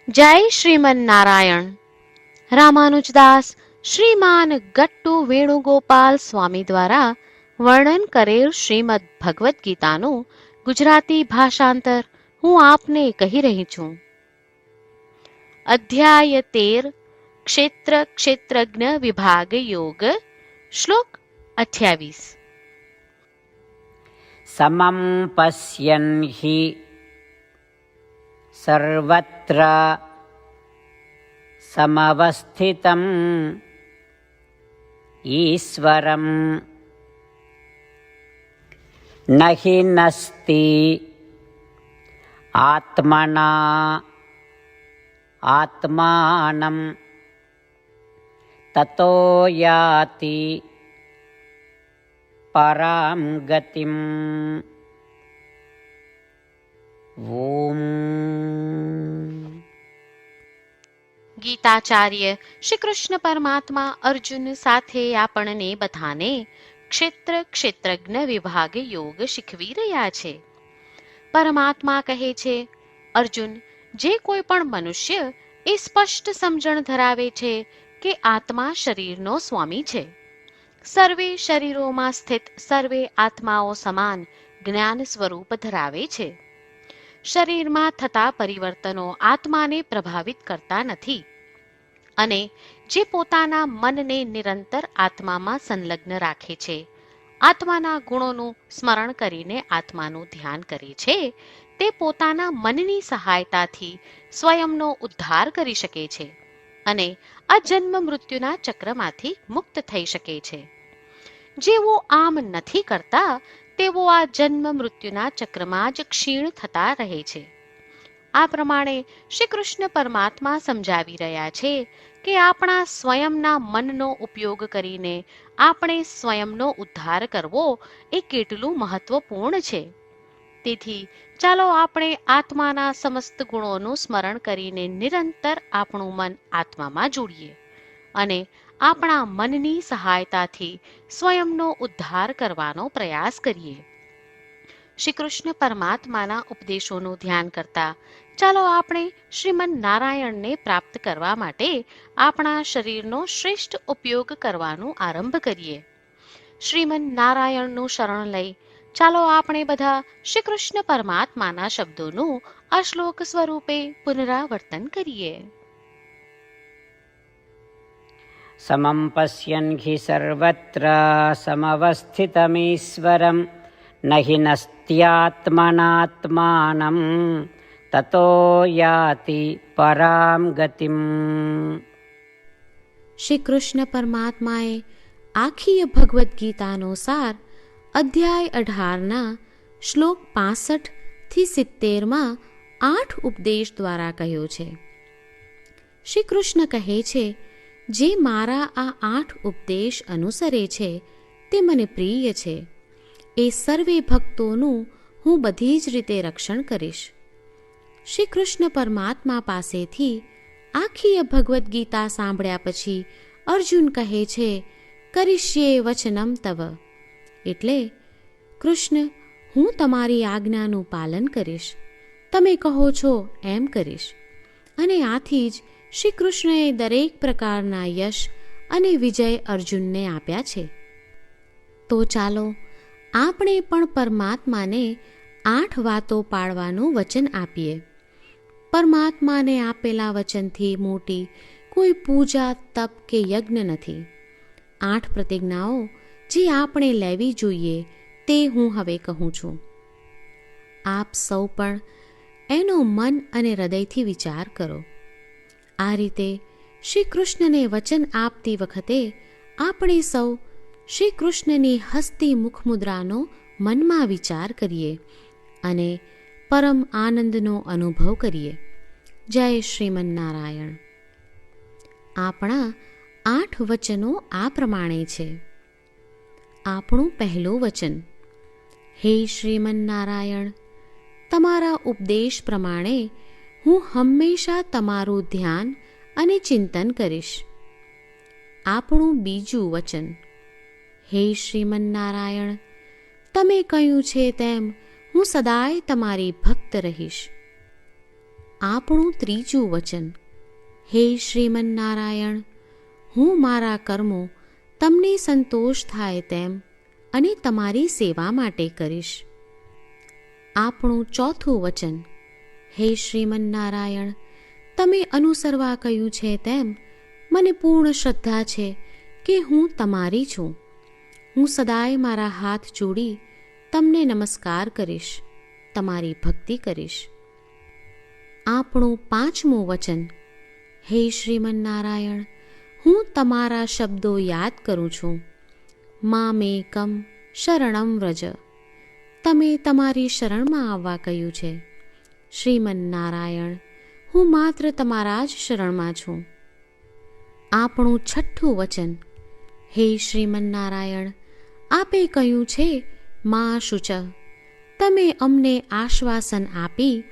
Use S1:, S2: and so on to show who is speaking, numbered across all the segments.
S1: જય શ્રીમન નારાયણ. રામાનુજદાસ શ્રીમાન ગટ્ટુ વેણુગોપાલ સ્વામી દ્વારા વર્ણન કરેલ શ્રીમદ ભગવદ્ ગીતાનું ગુજરાતી ભાષાંતર હું આપને કહી રહી છું. અધ્યાય 13 ક્ષેત્ર ક્ષેત્રજ્ઞ વિભાગ યોગ. શ્લોક 28.
S2: સમમ પશ્યન હિ સર્વત્ર સમવસ્થિતમ ઈશ્વરમ નહિ નસ્તિ આત્મના આત્માનમ તતો યાતિ પરામ ગતિમ. ઓમ.
S1: ગીતાચાર્ય શ્રી કૃષ્ણ પરમાત્મા અર્જુન સાથે આપણને બધાને ક્ષેત્ર ક્ષેત્રજ્ઞ વિભાગ યોગ શીખવી રહ્યા છે. પરમાત્મા કહે છે, અર્જુન, જે કોઈ પણ મનુષ્ય એ સ્પષ્ટ સમજણ ધરાવે છે કે આત્મા શરીરનો સ્વામી છે, સર્વે શરીરોમાં સ્થિત સર્વે આત્માઓ સમાન જ્ઞાન સ્વરૂપ ધરાવે છે. શરીરમાં થતા પરિવર્તનો આત્માને પ્રભાવિત કરતા નથી અને જે પોતાના મનને નિરંતર આત્મામાં સંલગ્ન રાખે છે, આત્માના ગુણોનું સ્મરણ કરીને આત્માનું ધ્યાન કરે છે, તે પોતાના મનની સહાયતાથી સ્વયંનો ઉદ્ધાર કરી શકે છે અને આ જન્મ મૃત્યુના ચક્રમાંથી મુક્ત થઈ શકે છે. જેઓ આમ નથી કરતા તેઓ આ જન્મ મૃત્યુના ચક્રમાં જ ક્ષીણ થતા રહે છે. આ પ્રમાણે શ્રી કૃષ્ણ પરમાત્મા સમજાવી રહ્યા છે કે આપણા સ્વયંના મનનો ઉપયોગ કરીને આપણે સ્વયંનો ઉદ્ધાર કરવો એ કેટલું મહત્વપૂર્ણ છે. તેથી ચાલો આપણે આત્માના સમસ્ત ગુણોનું સ્મરણ કરીને નિરંતર આપણું મન આત્મામાં જોડીએ અને આપણા મનની સહાયતાથી સ્વયંનો ઉદ્ધાર કરવાનો પ્રયાસ કરીએ. શ્રી કૃષ્ણ પરમાત્માના ઉપદેશોનું ધ્યાન કરતા ચાલો આપણે શ્રીમન નારાયણને પ્રાપ્ત કરવા માટે આપણા શરીરનો શ્રેષ્ઠ ઉપયોગ કરવાનો આરંભ કરીએ. શ્રીમન નારાયણનું શરણ લઈ ચાલો આપણે બધા શ્રી કૃષ્ણ પરમાત્માના શબ્દોનું આ શ્લોક સ્વરૂપે પુનરાવર્તન કરીએ.
S2: સમમ પશ્યન હિ સર્વત્ર સમવસ્થિતમીશ્વરમ નહિ નસ્ત્યાત્મનાત્માનમ તતો યાતિ પરામ ગતિમ.
S1: શ્રી કૃષ્ણ પરમાત્માએ આખી ભગવદ્ ગીતાનો સાર અધ્યાય 18ના શ્લોક 65 થી 70માં 8 ઉપદેશ દ્વારા કહ્યો છે. શ્રી કૃષ્ણ કહે છે, જે મારા આ 8 ઉપદેશ અનુસરે છે તે મને પ્રિય છે. એ સર્વે ભક્તોનું હું બધી જ રીતે રક્ષણ કરીશ. શ્રી કૃષ્ણ પરમાત્મા પાસેથી આખી ભગવદ્ ગીતા સાંભળ્યા પછી અર્જુન કહે છે, કરીશ્યે વચનમ તવ, એટલે કૃષ્ણ, હું તમારી આજ્ઞાનું પાલન કરીશ, તમે કહો છો એમ કરીશ. અને આથી જ શ્રી કૃષ્ણએ દરેક પ્રકારના યશ અને વિજય અર્જુનને આપ્યા છે. તો ચાલો આપણે પણ પરમાત્માને 8 વાતો પાળવાનું વચન આપીએ. પરમાત્માને આપેલા વચનથી મોટી કોઈ પૂજા, તપ કે યજ્ઞ નથી. 8 પ્રતિજ્ઞાઓ જે આપણે લેવી જોઈએ તે હું હવે કહું છું. આપ સૌ પણ એનો મન અને હૃદયથી વિચાર કરો. આ રીતે શ્રી કૃષ્ણને વચન આપતી વખતે આપણે સૌ શ્રી કૃષ્ણની હસતી મુખમુદ્રાનો મનમાં વિચાર કરીએ અને પરમ આનંદનો અનુભવ કરીએ. જય શ્રીમન નારાયણ. આપણા 8 વચનો આ પ્રમાણે છે. આપણું પહેલું વચન, હે શ્રીમન નારાયણ, તમારા ઉપદેશ પ્રમાણે હું હંમેશા તમારું ધ્યાન અને ચિંતન કરીશ. આપણું બીજું વચન, હે શ્રીમન નારાયણ, તમે કહ્યું છે તેમ હું સદાય તમારી ભક્ત રહીશ. આપણું ત્રીજું વચન. હે શ્રીમન્નારાયણ, હું મારા કર્મો તમને સંતોષ થાય તેમ અને તમારી સેવા માટે કરીશ. આપણું ચોથું વચન. હે શ્રીમન્નારાયણ, તમે અનુસરવા કહ્યું છે તેમ મને પૂર્ણ શ્રદ્ધા છે કે હું તમારી છું. હું સદાય મારા હાથ જોડી તમને નમસ્કાર કરીશ, તમારી ભક્તિ કરીશ. આપણું પાંચમું વચન. હે શ્રીમન્નારાયણ, હું તમારા શબ્દો યાદ કરું છું. મામેકમ શરણમ વ્રજ. તમે તમારી શરણમાં આવવા કહ્યું છે. શ્રીમન્નારાયણ, હું માત્ર તમારા જ શરણમાં છું. આપણું છઠ્ઠું વચન. હે શ્રીમન્નારાયણ, આપે કહ્યું છે મા શુચ. તમે અમને આશ્વાસન આપી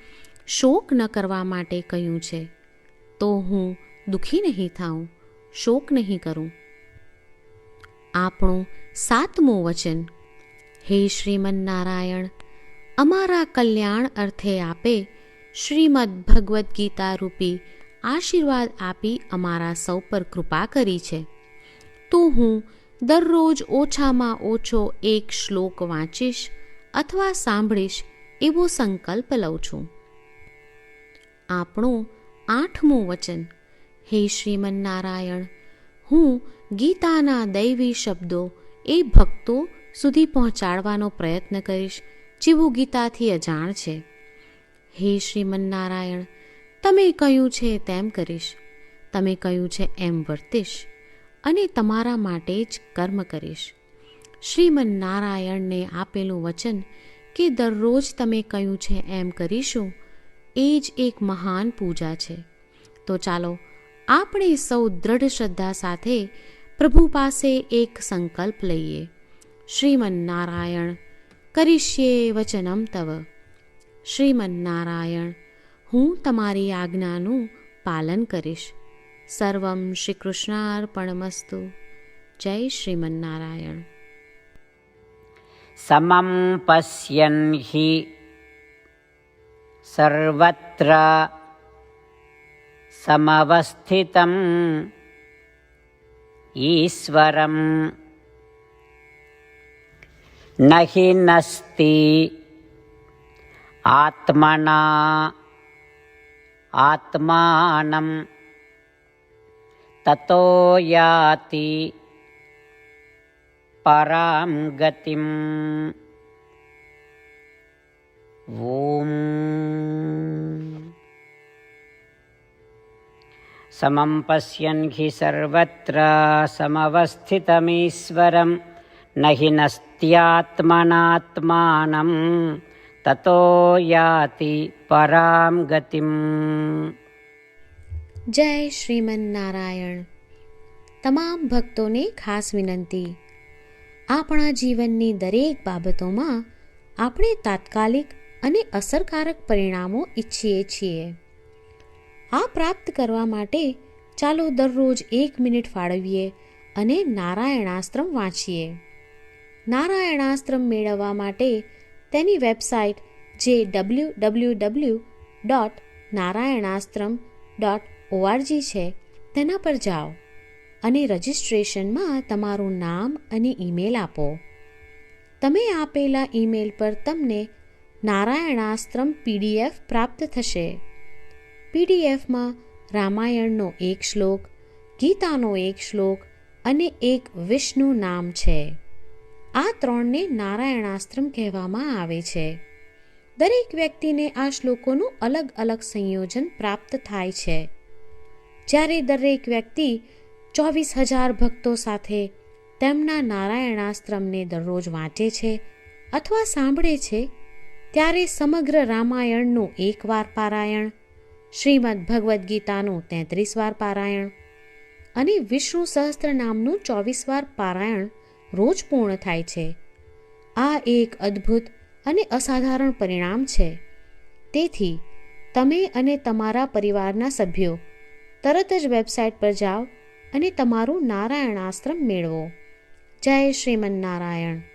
S1: શોક ન કરવા માટે કહ્યું છે, તો હું દુઃખી નહીં થાઉં, શોક નહીં કરું. આપણું સાતમું વચન. હે શ્રીમન્નારાયણ, અમારા કલ્યાણ અર્થે આપે શ્રીમદ્ ભગવદ્ ગીતા રૂપી આશીર્વાદ આપી અમારા સૌ પર કૃપા કરી છે, તો હું દરરોજ ઓછામાં ઓછો એક શ્લોક વાંચીશ અથવા સાંભળીશ એવો સંકલ્પ લઉં છું. આપણું આઠમું વચન. હે શ્રીમન્નારાયણ, હું ગીતાના દૈવી શબ્દો એ ભક્તો સુધી પહોંચાડવાનો પ્રયત્ન કરીશ જેઓ ગીતાથી અજાણ છે. હે શ્રીમન્નારાયણ, તમે કહ્યું છે તેમ કરીશ, તમે કહ્યું છે એમ વર્તીશ અને તમારા માટે જ કર્મ કરીશ. શ્રીમન્નારાયણને આપેલું વચન કે દરરોજ તમે કહ્યું છે એમ કરીશું, એ જ એક મહાન પૂજા છે. તો ચાલો આપણે સૌ દ્રઢ શ્રદ્ધા સાથે પ્રભુ પાસે એક સંકલ્પ લઈએ. શ્રીમન્નારાયણ, કરીશ્યે વચનમ તવ. શ્રીમન્નારાયણ, હું તમારી આજ્ઞાનું પાલન કરીશ. સર્વમ શ્રી કૃષ્ણાર્પણમસ્તુ. જય શ્રીમન્નારાયણ.
S2: સમમ પશ્યન હિ સર્વત્ર સમવસ્થિતમ ઈશ્વરમ નહિ નસ્તિ આત્મના આત્માનમ તતો યાતિ પરામ ગતિમ. ઓમ. સમમ પશ્યન હિ સર્વત્ર સમવસ્થિતમીશ્વરમ નહિ નસ્ત્યાત્મનાત્માનમ તતો યાતિ પરામ ગતિમ.
S1: જય શ્રીમન્નારાયણ. તમામ ભક્તોને ખાસ વિનંતી. આપણા જીવનની દરેક બાબતોમાં આપણે તાત્કાલિક અને અસરકારક પરિણામો ઈચ્છીએ છીએ. આ પ્રાપ્ત કરવા માટે ચાલો દરરોજ 1 મિનિટ ફાળવીએ અને નારાયણાસ્ત્રમ વાંચીએ. નારાયણાસ્ત્રમ મેળવવા માટે તેની વેબસાઇટ જે www.narayanaastram.org છે તેના પર જાઓ અને રજિસ્ટ્રેશનમાં તમારું નામ અને ઈમેલ આપો. તમે આપેલા ઈમેલ પર તમને નારાયણાસ્ત્રમ PDF પ્રાપ્ત થશે. PDFમાં રામાયણનો 1 શ્લોક, ગીતાનો 1 શ્લોક અને એક વિષ્ણુ નામ છે. આ 3ને નારાયણાસ્ત્રમ કહેવામાં આવે છે. દરેક વ્યક્તિને આ શ્લોકોનું અલગ અલગ સંયોજન પ્રાપ્ત થાય છે. જ્યારે દરેક વ્યક્તિ 24,000 ભક્તો સાથે તેમના નારાયણાસ્ત્રમને દરરોજ વાંચે છે અથવા સાંભળે છે, ત્યારે સમગ્ર રામાયણનું 1 વાર પારાયણ, શ્રીમદ્ ભગવદ્ ગીતાનું 33 વાર પારાયણ અને વિષ્ણુ સહસ્ત્ર નામનું 24 વાર પારાયણ રોજ પૂર્ણ થાય છે. આ એક અદ્ભુત અને અસાધારણ પરિણામ છે. તેથી તમે અને તમારા પરિવારના સભ્યો તરત જ વેબસાઇટ પર જાઓ અને તમારું નારાયણાસ્ત્રમ મેળવો. જય શ્રીમન્નારાયણ.